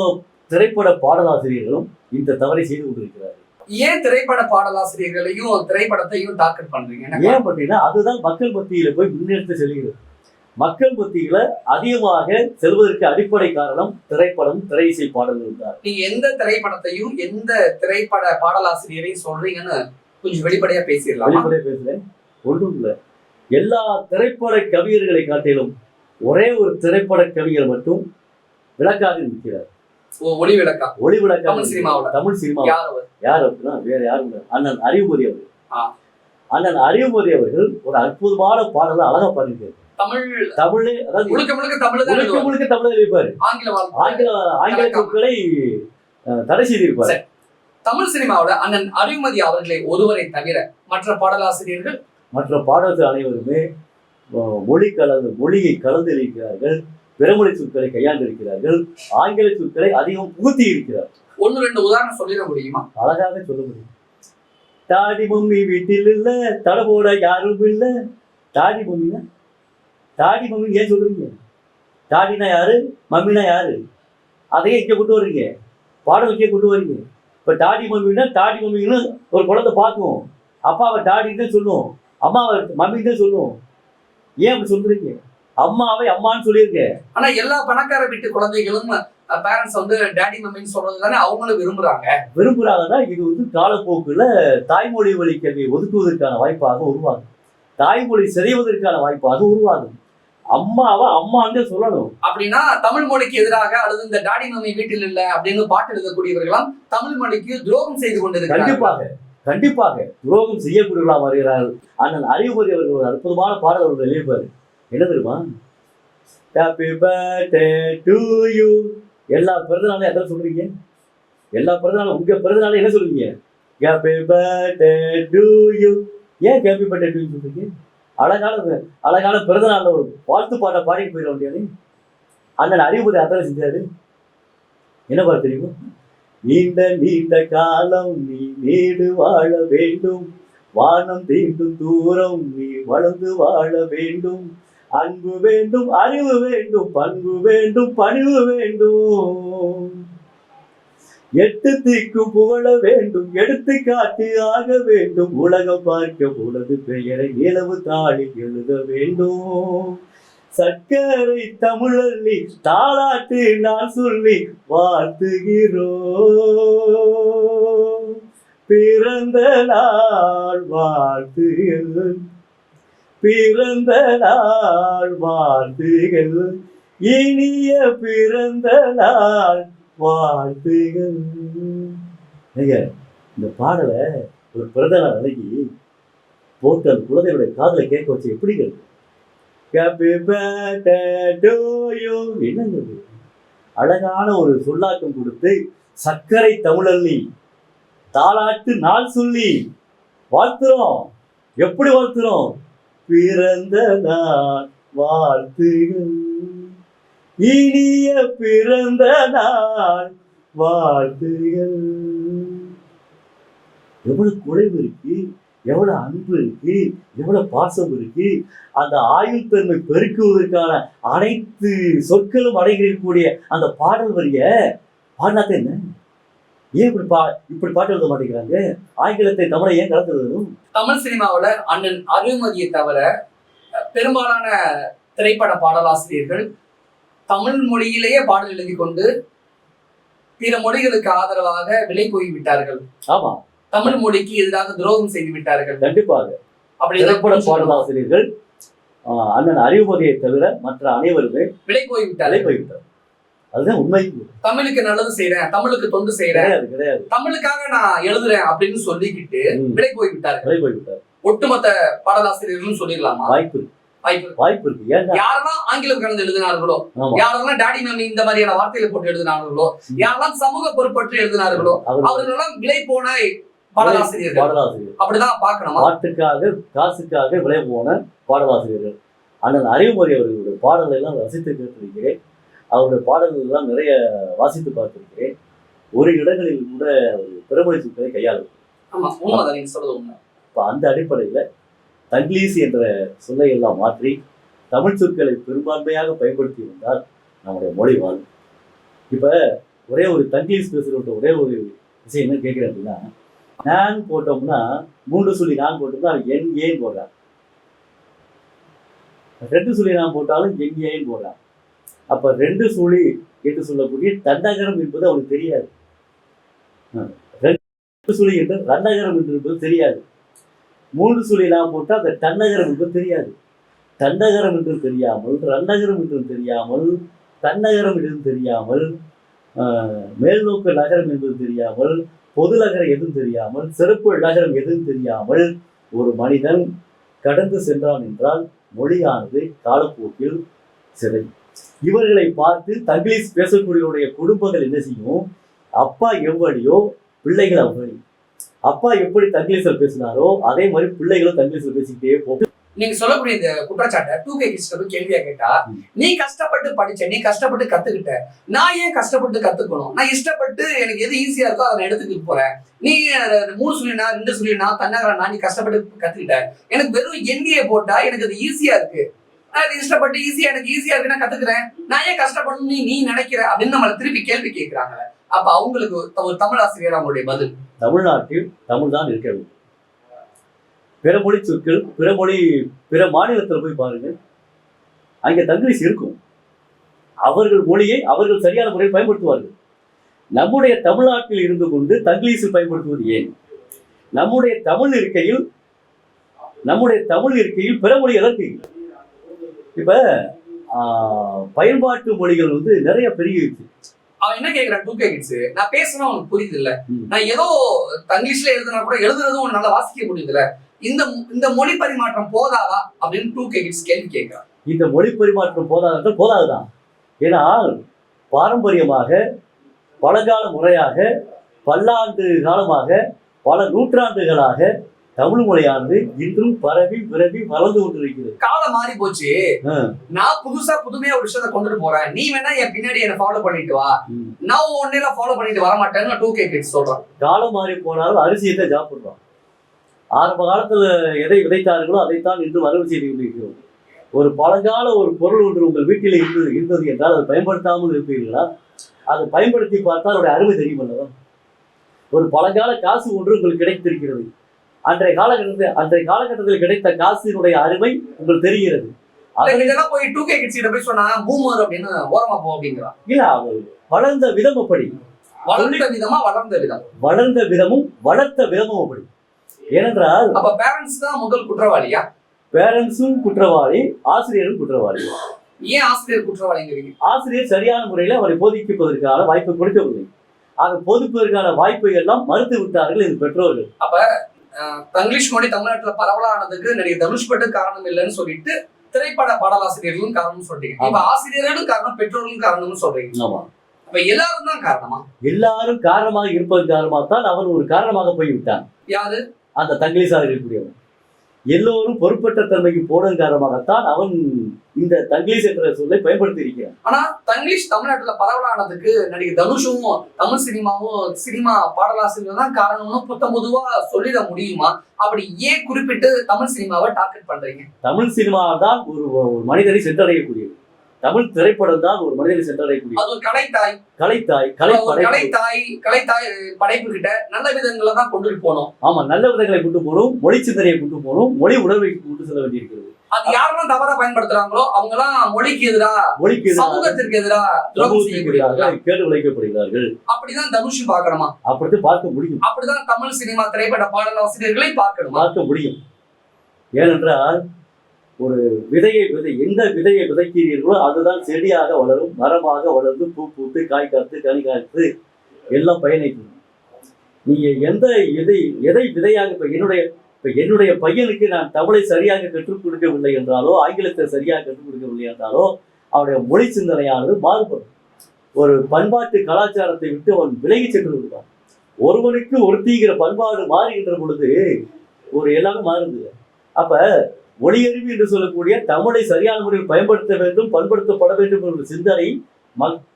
திரைப்பட பாடலாசிரியர்களும் இந்த தவறை செய்து கொண்டிருக்கிறார்கள். ஏன் திரைப்பட பாடலாசிரியர்களையும் திரைப்படத்தையும் டார்கெட் பண்றீங்க? ஏன் பண்றீங்கன்னா அதுதான் மக்கள் மத்தியில போய் முன்னெடுத்து செல்கிறது. மக்கள் மத்தியில அதிகமாக செல்வதற்கு அடிப்படை காரணம் திரைப்படம், திரை இசை பாடல்கள் தான். நீங்க எந்த திரைப்படத்தையும் எந்த திரைப்பட பாடலாசிரியரையும் சொல்றீங்கன்னு கொஞ்சம் வெளிப்படையா பேசிடலாம். வெளிப்படையா பேசுறேன், ஒன்றும் இல்லை. எல்லா திரைப்பட கவிஞர்களை காட்டிலும் ஒரே ஒரு திரைப்பட கவிஞர் மட்டும் விளக்காக இருக்கிறார். ஒளி விளக்கா தமிழ் சினிமா யார் அப்படின்னா வேற யாரும் இல்லை, அண்ணன் அறிவுமதி அவர்கள். அண்ணன் அறிவுமதி அவர்கள் ஒரு அற்புதமான பாடலை அழகா பாடியிருக்காரு. தமிழ் அதாவது முழுக்க முழுக்க தமிழ் தான் எழுதுவாங்க. முழுக்க தமிழ் எழுதிப்பாரு. ஆங்கில சொற்களை தடை செய்திருப்பார். தமிழ் சினிமாவோட அண்ணன் அறிவுமதி அவர்களை ஒருவரை தவிர மற்ற பாடலாசிரியர்கள் அனைவருமே மொழியை கலந்து இருக்கிறார்கள். பிறமொழி சொற்களை கையாண்டிருக்கிறார்கள். ஆங்கில சொற்களை அதிகம் புகுத்தி இருக்கிறார். 1-2 உதாரணம் சொல்லிட முடியுமா? அழகாக சொல்ல முடியும். தாடி மம்மி வீட்டில் இல்ல, தடபோட யாரும் இல்ல. தாடி மம்மி ஏன் சொல்றீங்க? தாடினா யாரு, மம்மினா யாரு? அதையே இங்க கொண்டு வர்றீங்க, பாடலுக்கே கொண்டு வர்றீங்க. இப்ப தாடி மம்மின்னு ஒரு குழந்தை பார்க்கும், அப்பாவை டாடின்னு தான் சொல்லும், அம்மாவை மம்மின்னு தான் சொல்லும். ஏன் அப்படி சொல்றீங்க? அம்மாவை அம்மான்னு சொல்லியிருக்க. ஆனா எல்லா பணக்கார வீட்டு குழந்தைகளும் பேரண்ட்ஸ் வந்து டாடி மம்மின்னு சொல்றது தானே அவங்களும் விரும்புறாங்கன்னா இது காலப்போக்குல தாய்மொழி வழி கல்வியை ஒதுக்குவதற்கான வாய்ப்பாக உருவாகும். தாய்மொழி சிதைவதற்கான வாய்ப்பாக உருவாகும். அம்மாவை அம்மான்னு சொல்லணும். அப்படின்னா தமிழ் மொழிக்கு எதிராக அல்லது இந்த டாடி மம்மி வீட்டில் இல்ல அப்படின்னு பாட்டு எழுதக்கூடியவர்களாம் தமிழ் மொழிக்கு துரோகம் செய்து கொண்டிருக்கிறார்கள். கண்டிப்பாக துரோகம் செய்யக்கூடியவர்களா வருகிறார்கள். அண்ணன் அறிவுமதி அவர்கள் ஒரு அற்புதமான பாடல் அவர்கள் எழுதியிருப்பாரு. என்ன தெரியுமா? Happy birthday to you. எல்லா பிறந்தநாளும் எதை சொல்றீங்க? எல்லா பிறந்தநாளும் உங்க பிறந்தநாளும் என்ன சொல்றீங்க? Happy birthday to you. ஏன் ஹாப்பி பர்த்டே டு யூ சொல்றீங்க? அழகான பிறந்தநாள்ல ஒரு வாழ்த்து பாட்டை பாடிட்டு போயிட முடியாது. அண்ணன் அறிவுமதி அத்தனை செஞ்சாரு. என்ன பாட்டு தெரியுமா? நீண்ட காலம் நீ நீடு வாழ வேண்டும், வானம் தீண்டும் தூரம் நீ வளர்ந்து வாழ வேண்டும், அன்பு வேண்டும், அறிவு வேண்டும், பண்பு வேண்டும், பணிவு வேண்டும், 8 திக்கும் புகழ வேண்டும், எடுத்துக்காட்டு ஆக வேண்டும், உலகம் பார்க்க உனது பெயரை நிலவு தாளில் எழுத வேண்டும், சர்க்கரை தமிழல்லி தாளாட்டு நான் சொல்லி வாழ்த்துகிறோம், பிறந்த நாள் வாழ்த்துகள், பிறந்த நாள் வாழ்த்துகள், இனிய பிறந்த நாள் வாழ்த்துகள். இந்த பாடலை ஒரு பிறந்த நாள் அன்னைக்கு போட்டு அந்த குழந்தையுடைய காதலை கேட்க வச்சு எப்படி இருக்கு? Happy birthday to you. என்னங்கிறது அழகான ஒரு சொல்லாக்கம் கொடுத்து சர்க்கரை தமிழல்லி தாளாட்டு நாள் சொல்லி வாழ்த்துறோம். எப்படி வாழ்த்துறோம்? பிறந்த நாள் வாழ்த்துகள், இனிய பிறந்த நாள் வாழ்த்துகள். எவ்வளவு குறைவு இருக்கு, எவ்வளவு அன்பு இருக்கு, எவ்வளவு பாசம் இருக்கு. அந்த ஆயுள் தன்மை பெருக்குவதற்கான அனைத்து சொற்களும் அடங்கியிருக்கக்கூடிய அந்த பாடல் வரிய பாடினாத்த என்ன? ஏன் இப்படி பாட்டு எழுத மாட்டேங்கிறாங்க? ஆங்கிலத்தை தமிழை ஏன் கலந்து எழுதணும்? தமிழ் சினிமாவோட அண்ணன் அறிவுமதியை தவிர பெரும்பாலான திரைப்பட பாடலாசிரியர்கள் தமிழ் மொழியிலேயே பாடல் எழுதி கொண்டு பிற மொழிகளுக்கு ஆதரவாக விலை போய்விட்டார்கள். ஆமா, தமிழ் மொழிக்கு எதிராக துரோகம் செய்து விட்டார்கள். கண்டிப்பாக திரைப்பட பாடலாசிரியர்கள் அண்ணன் அறிவுமதியை தவிர மற்ற அனைவருமே விலை போய்விட்டார். அதுதான் உண்மை. தமிழுக்கு நல்லது செய்யறேன், தமிழுக்கு தொண்டு செய்யறேன், கிடையாது தமிழுக்காக நான் எழுதுறேன் அப்படின்னு சொல்லிக்கிட்டு விலை போய்விட்டார். ஒட்டுமொத்த பாடலாசிரியர்களும் சொல்லிடலாமா? வாய்ப்பு இருக்கு. யாரெல்லாம் ஆங்கிலம் கலந்து எழுதினார்களோ, யாரெல்லாம் டாடி மம்மி இந்த மாதிரியான வார்த்தைகளை போட்டு எழுதினார்களோ, யாரெல்லாம் சமூக பொறுப்பற்று எழுதினார்களோ அவர்களெல்லாம் விலை போன பாடலாசிரியர்கள். அப்படிதான் பார்க்கணும். பாட்டுக்காக காசுக்காக விலை போன பாடலாசிரியர்கள். அண்ணன் அறிவுமதி அவர்களுடைய பாடல்களை எல்லாம் ரசித்து கேட்டிருக்கிறேன். அவருடைய பாடல்கள் எல்லாம் நிறைய வாசித்து பார்த்திருக்கிறேன். ஒரு இடங்களில் கூட பிறமொழி சொற்களை கையாளும். அந்த அடிப்படையில தங்கிலீஷ் என்ற சொல்லை எல்லாம் மாற்றி தமிழ் சொற்களை பெரும்பான்மையாக பயன்படுத்தி இருந்தால் நம்முடைய மொழி வாழும். இப்ப ஒரே ஒரு தங்கிலீஷ் பேசுகிற ஒரே ஒரு விஷயம் என்ன கேட்கிறேன் அப்படின்னா, நான் போட்டோம்னா 3 சொல்லி நான் போட்டோம்னா என் ஏன் போடுறான், 2 சொல்லி நான் போட்டாலும் என் ஏன் போடுறான். அப்ப 2 சொல்லி என்று சொல்லக்கூடிய தன்னகரம் என்பது அவனுக்கு தெரியாது. 2 சொல்லி என்று ரன்னகரம் என்பது தெரியாது. 3 சொல்லி நான் போட்டால் அந்த தன்னகரம் என்பது தெரியாது. தன்னகரம் என்று தெரியாமல், ரன்னகரம் என்று தெரியாமல், தன்னகரம் என்று தெரியாமல், மேல்நோக்கு நகரம் என்பது தெரியாமல், பொது நகரம் எதுவும் தெரியாமல், சிறப்பு நகரம் எதுவும் தெரியாமல் ஒரு மனிதன் கடந்து சென்றான் என்றால் மொழியானது காலப்போக்கில் சிதையும். இவர்களை பார்த்து தங்கிலீஷ் பேசக்கூடியவருடைய குடும்பங்கள் என்ன செய்யும்? அப்பா எவ்வளியோ பிள்ளைகள் அவ்வளி. அப்பா எப்படி தங்கிலீஷில் பேசினாரோ அதே மாதிரி பிள்ளைகளும் தங்கிலீஷில் பேசிக்கிட்டே போகும். நீங்க சொல்லக்கூடிய இந்த குற்றச்சாட்டை 2K கிட்ஸ்ல போய் கேள்வியா கேட்டா, நீ கஷ்டப்பட்டு படிச்ச, நீ கஷ்டப்பட்டு கத்துக்கிட்ட, நான் ஏன் கஷ்டப்பட்டு கத்துக்கணும்? நான் இஷ்டப்பட்டு எனக்கு எது ஈஸியா இருக்கோ அதை நான் எடுத்துக்கிட்டு போறேன். நீ 3 சொல்லினா 2 சொல்லினா தன்னாகரா நீ கஷ்டப்பட்டு கத்துக்கிட்ட, எனக்கு வெறும் எண்ணியை போட்டா எனக்கு அது ஈஸியா இருக்கு, நான் அது இஷ்டப்பட்டு எனக்கு ஈஸியா இருக்கு, நான் கத்துக்கிறேன், நான் ஏன் கஷ்டப்படணும்னு நீ நினைக்கிற அப்படின்னு நம்மளை திருப்பி கேள்வி கேட்கிறாங்க. அப்ப அவங்களுக்கு ஒரு தமிழ் ஆசிரியர் அவங்களுடைய பதில், தமிழ்நாட்டில் தமிழ் தான் இருக்க வேண்டும். பிற மொழி சொற்கள் பிற மாநிலத்தில் போய் பாருங்க, அங்கே தங்கிலீஷ் இருக்கும். அவர்கள் மொழியை அவர்கள் சரியான முறையில் பயன்படுத்துவார்கள். நம்முடைய தமிழ்நாட்டில் இருந்து கொண்டு தங்கிலீஷில் பயன்படுத்துவது ஏன்? நம்முடைய தமிழ் இருக்கையில் பிற மொழி எதற்கு? இப்ப பயன்பாட்டு மொழிகள் நிறைய பெருகிடுச்சு. அவன் என்ன கேக்குறான் 2K கிட்ஸ், நான் பேசுனா உனக்கு புரியுது இல்ல, நான் ஏதோ தங்கிலீஷ்ல எழுதுனா கூட எழுதுறதும் உன்னால நல்லா வாசிக்க முடியுது இல்ல, இந்த மொழி பரிமாற்றம் போதாதா அப்படின்னு 2K கிட்ஸ் கேள்வி கேட்கிறான். இந்த மொழி பரிமாற்றம் போதாதுதான். ஏன்னா பாரம்பரியமாக பழங்கால முறையாக பல்லாண்டு காலமாக பல நூற்றாண்டுகளாக தமிழ் மொழியானது இன்றும் பரவி விரவி வளர்ந்து கொண்டிருக்கிறது. காலம் மாறி போச்சு, நான் புதுமையா ஒரு விஷயத்த கொண்டுட்டு போறேன், நீ வேணா என் பின்னாடி என்ன ஃபாலோ பண்ணிட்டு வா, நான் ஒன்னெல்லாம் ஃபாலோ பண்ணிட்டு வர மாட்டேன்னு 2K கிட்ஸ் சொல்றான். காலம் மாறி போனாலும் அரிசியை தான் சாப்பிடுறோம். ஆரம்ப காலத்துல எதை விதைத்தார்களோ அதைத்தான் இன்றும் அறுவடை செய்து கொண்டிருக்கிறோம். ஒரு பழங்கால ஒரு பொருள் ஒன்று உங்கள் வீட்டில் இருந்தது என்றால் அதை பயன்படுத்தாமல் இருப்பீர்களா? அதை பயன்படுத்தி பார்த்தால் அதோட அருமை தெரியும் அல்லவா? ஒரு பழங்கால காசு ஒன்று உங்களுக்கு கிடைத்திருக்கிறது. அன்றைய காலகட்டத்தில் கிடைத்த காசினுடைய அருமை உங்களுக்கு தெரிகிறது. இதெல்லாம் போய் 2K கிட்ஸ் கிட்ட போய் சொன்னா பூமர் அப்படின்னு ஓரமா போ அப்படிங்கிறான். இல்ல, அவர் வளர்ந்த விதம் அப்படி. வளர்ந்த விதமும் வளர்த்த விதமும் அப்படி. ஏனென்றால் அப்ப பேரண்ட்ஸ் தான் முதல் குற்றவாளியா? பேரண்ட்ஸும் குற்றவாளி, ஆசிரியரும் குற்றவாளி. ஏன் ஆசிரியர் குற்றவாளிங்கிறீங்க? ஆசிரியர் சரியான முறையில் அவரை போதிப்பதற்கான வாய்ப்பை கொடுக்கவில்லை. அதை போதிப்பதற்கான வாய்ப்பை எல்லாம் மறுத்து விட்டார்கள் இந்த பெற்றோர்கள். அப்ப தங்கிலீஷ் மொழி தமிழ்நாட்டுல பரவலானதுக்கு நடிகர் தனுஷ் பட்டு காரணம் இல்லைன்னு சொல்லிட்டு திரைப்பட பாடலாசிரியர்களும் காரணம் சொல்றீங்க. இப்ப ஆசிரியர்களும் காரணம், பெற்றோர்களும் காரணம்னு சொல்றீங்க. ஆமா, அப்ப எல்லாரும் தான் காரணமா? எல்லாரும் காரணமாக இருப்பதன் காரணமாக தான் அவன் ஒரு காரணமாக போய்விட்டான். யாரு? அந்த தங்கிலீஷாக இருக்கக்கூடியவன். எல்லோரும் பொறுப்பற்ற தன்மைக்கு போனதன் காரணமாகத்தான் அவன் இந்த தங்கிலீஷ் என்ற சொல்லை பயன்படுத்தி இருக்கிறான். ஆனா தங்கிலீஷ் தமிழ்நாட்டுல பரவலானதுக்கு நடிகர் தனுஷும் தமிழ் சினிமா பாடலாசிரியர் தான் காரணம்னு பொதுவா சொல்லிட முடியுமா? அப்படி ஏன் குறிப்பிட்டு தமிழ் சினிமாவை டார்கெட் பண்றீங்க? தமிழ் சினிமா தான் ஒரு மனிதரை சென்றடையக்கூடியது. தமிழ் திரைப்படம் தான் ஒரு மனிதனை சென்றடையக்கூடிய அது ஒரு கலைத்தாய் படைப்பு கிட்ட நல்ல விதங்களை தான் கொண்டு போனோம். ஆமா, நல்ல விதங்களை கொண்டு போகணும், மொழி சிந்தனையை கொண்டு போகணும், மொழி உணர்வை கொண்டு செல்ல வேண்டியிருக்கிறது. அது யாரெல்லாம் தவறா பயன்படுத்துறாங்களோ அவங்க எல்லாம் மொழிக்கு சமூகத்திற்கு எதிராக கேடு விளைக்கப்படுகிறார்கள். அப்படிதான் தனுஷ் பார்க்கணுமா? அப்படித்தான் பார்க்க முடியும். அப்படிதான் தமிழ் சினிமா திரைப்பட பாடலாசிரியர்களை பார்க்க முடியும். ஏனென்றால் ஒரு எந்த விதையை விதைக்கிறீர்களோ அதுதான் செடியாக வளரும், மரமாக வளர்ந்து பூ பூத்து காய் காத்து கனி காத்து எல்லாம் பயனை தரும். நீங்க எதை விதையாக இப்ப என்னுடைய பையனுக்கு நான் தமிழை சரியாக கற்றுக் கொடுக்கவில்லை என்றாலோ ஆங்கிலத்தை சரியாக கற்றுக் கொடுக்கவில்லை என்றாலோ அவருடைய மொழி சிந்தனையானது மாறுபடும். ஒரு பண்பாட்டு கலாச்சாரத்தை விட்டு அவன் விலகி சென்று விடுவான். ஒருவனுக்கு ஒருத்திங்கிற பண்பாடு மாறுகின்ற பொழுது எல்லாமே மாறுது. அப்ப மொழியறிவு என்று சொல்லக்கூடிய தமிழை சரியான முறையில் பயன்படுத்த வேண்டும், பண்படுத்தப்பட வேண்டும் என்ற சிந்தனை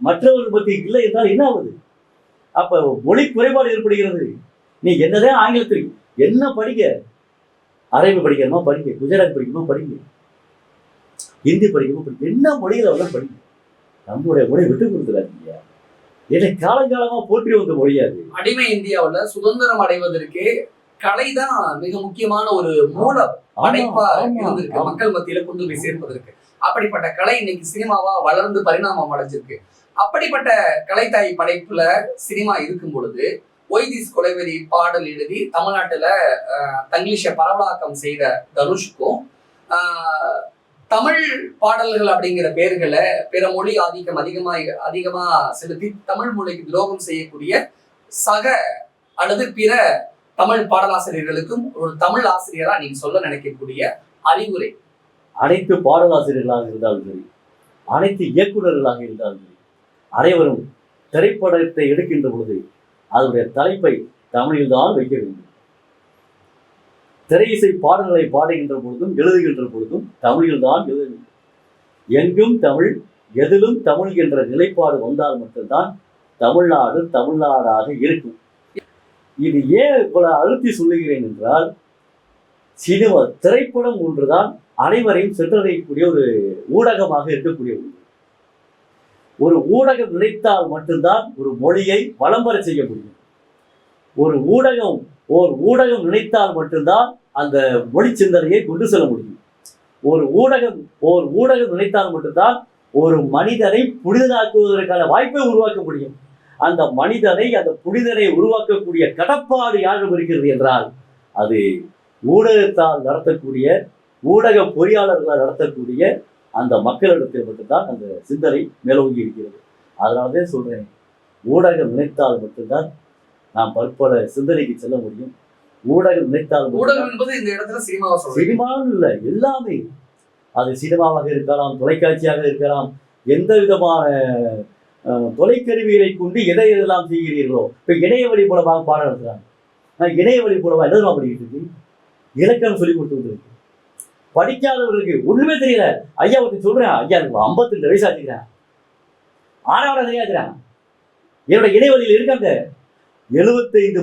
மற்றவர்கள் பற்றி இல்லை என்றால் என்ன ஆகுது? அப்ப மொழி குறைபாடு ஏற்படுகிறது. நீ என்னதான் ஆங்கிலத்தில் என்ன படிக்க, அரபி படிக்கணுமா படிக்க, குஜராத் படிக்கணுமா படிக்க, ஹிந்தி படிக்கணுமா படிக்க, என்ன மொழிகளை வந்து படிக்க. நம்மளுடைய மொழி விட்டு கொடுத்துறாங்க. என்னை காலங்காலமா போற்றி வந்த மொழியாது. அடிமை இந்தியாவுல சுதந்திரம் அடைவதற்கு கலைதான் மிக முக்கியமான ஒரு மூல படைப்பா இருந்திருக்கு, மக்கள் மத்தியில கொண்டு போய் சேர்ப்பதற்கு. அப்படிப்பட்ட கலை இன்னைக்கு சினிமாவா வளர்ந்து பரிணாமம் அடைஞ்சிருக்கு. அப்படிப்பட்ட கலைத்தாய் படைப்புல சினிமா இருக்கும் பொழுது ஒய்திஸ் கொலைவெறி பாடல் எழுதி தமிழ்நாட்டுல தங்கிலீஷை பரவலாக்கம் செய்த தனுஷுக்கும் தமிழ் பாடல்கள் அப்படிங்கிற பேர்களை பிற மொழி ஆதிக்கம் அதிகமா செலுத்தி தமிழ் மொழிக்கு துரோகம் செய்யக்கூடிய சக அல்லது பிற தமிழ் பாடலாசிரியர்களுக்கும் ஒரு தமிழ் ஆசிரியரா நீங்க சொல்ல நினைக்கக்கூடிய அறிவுரை? அனைத்து பாடலாசிரியர்களாக இருந்தாலும் சரி, அனைத்து இயக்குநர்களாக இருந்தாலும் சரி, அனைவரும் திரைப்படத்தை எடுக்கின்ற பொழுது அதனுடைய தலைப்பை தமிழில் தான் வைக்க வேண்டும். திரை இசை பாடல்களை பாடுகின்ற பொழுதும் எழுதுகின்ற பொழுதும் தமிழில் தான் எழுத வேண்டும். எங்கும் தமிழ், எதிலும் தமிழ் என்ற நிலைப்பாடு வந்தால் மட்டும்தான் தமிழ்நாடு தமிழ்நாடாக இருக்கும். இது ஏன் இவ்வளவு அழுத்தி சொல்லுகிறேன் என்றால், சினிமா திரைப்படம் ஒன்றுதான் அனைவரையும் சென்றடையக்கூடிய ஒரு ஊடகமாக இருக்கக்கூடிய ஒன்று. ஒரு ஊடகம் நினைத்தால் மட்டும்தான் ஒரு மொழியை வலம் பெற செய்ய முடியும். ஒரு ஊடகம் நினைத்தால் மட்டும்தான் அந்த மொழி சிந்தனையை கொண்டு செல்ல முடியும். ஒரு ஊடகம் நினைத்தால் மட்டும்தான் ஒரு மனிதனை புனிதனாக்குவதற்கான வாய்ப்பை உருவாக்க முடியும். அந்த புனிதனை உருவாக்கக்கூடிய கடப்பாடு யாரும் இருக்கிறது என்றால், அது ஊடகத்தால் நடத்தக்கூடிய, ஊடக பொறியாளர்களால் நடத்தக்கூடிய அந்த மக்களிடத்தில் மட்டும்தான் அந்த சிந்தனை மேலோங்கி இருக்கிறது. அதனால்தான் சொல்றேன், ஊடகம் நினைத்தால் மட்டும்தான் நாம் பற்பல சிந்தனைக்கு செல்ல முடியும். ஊடகம் நினைத்தால் ஊடகம் என்பது இந்த இடத்துல சினிமாவும் இல்லை, எல்லாமே. அது சினிமாவாக இருக்கலாம், தொலைக்காட்சியாக இருக்கலாம், எந்த விதமான தொலைக்கருவிகளை கொண்டு எதையெல்லாம் செய்கிறீர்களோ. இப்போ இணைய வழி மூலமாக பாடம் நடத்துறாங்க. நான் இணைய வழி மூலமாக எதெல்லாம் படிக்கிட்டு இருக்கு, இலக்கணம் சொல்லி கொடுத்து இருக்கு. படிக்காதவர்களுக்கு ஒண்ணுமே தெரியல. ஐயா ஒருத்தர் சொல்றேன், ஐயா 52 வயசு ஆச்சுக்கிறேன், ஆறாவது தெரியாதுறேன், என்னோட இணையவழியில் இருக்காங்க. 75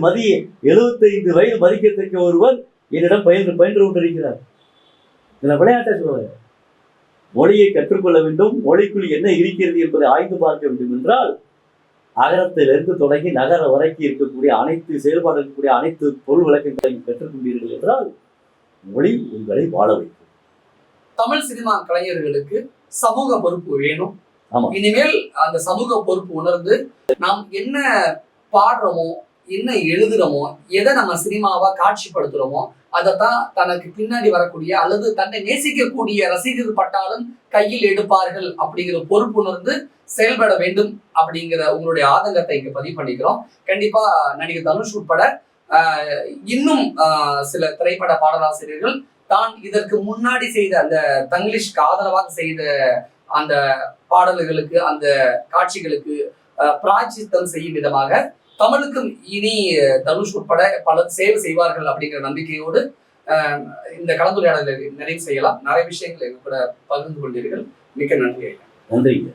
வயது மதிக்கத்தக்க ஒருவர் என்னிடம் பயின்று கொண்டிருக்கிறார். இதில் விளையாட்டை சொல்லுவாங்க, மொழியை கற்றுக்கொள்ள வேண்டும், மொழிக்குள் என்ன இருக்கிறது என்பதை ஆய்ந்து பார்க்க வேண்டும் என்றால், அகரத்திலிருந்து தொடங்கி நகர வரைக்கும் இருக்கக்கூடிய அனைத்து செயல்பாடு இருக்கக்கூடிய அனைத்து பொருள் விளக்கங்களையும் கற்றுக்கொண்டீர்கள் என்றால் மொழி உங்களை வாழ வைக்கும். தமிழ் சினிமா கலைஞர்களுக்கு சமூக பொறுப்பு வேணும். ஆமா. இனிமேல் அந்த சமூக பொறுப்பு உணர்ந்து நாம் என்ன பாடுறோமோ, என்ன எழுதுறோமோ, எதை நம்ம சினிமாவா காட்சிப்படுத்துறோமோ, அதைத்தான் தனக்கு பின்னாடி வரக்கூடிய அல்லது தன்னை நேசிக்கக்கூடிய ரசிகர்கள் பட்டாலும் கையில் எடுப்பார்கள் அப்படிங்கிற பொறுப்பு உணர்ந்து செயல்பட வேண்டும் அப்படிங்கிற உங்களுடைய ஆதங்கத்தை இங்க பதிவு பண்ணிக்கிறோம். கண்டிப்பா நடிகர் தனுஷ் உட்பட இன்னும் சில திரைப்பட பாடலாசிரியர்கள் தான் இதற்கு முன்னாடி செய்த அந்த தங்கிலீஷ்க்கு ஆதரவாக செய்த அந்த பாடல்களுக்கு, அந்த காட்சிகளுக்கு பிராய்ச்சித்தம் செய்யும் விதமாக தமிழுக்கும் இனி தனுஷ் உட்பட பலர் சேவை செய்வார்கள் அப்படிங்கிற நம்பிக்கையோடு இந்த கலந்துரையாடலை நிறைவு செய்யலாம். நிறைய விஷயங்கள் எங்க கூட பகிர்ந்து கொண்டீர்கள். மிக்க நன்றி. நன்றிங்க.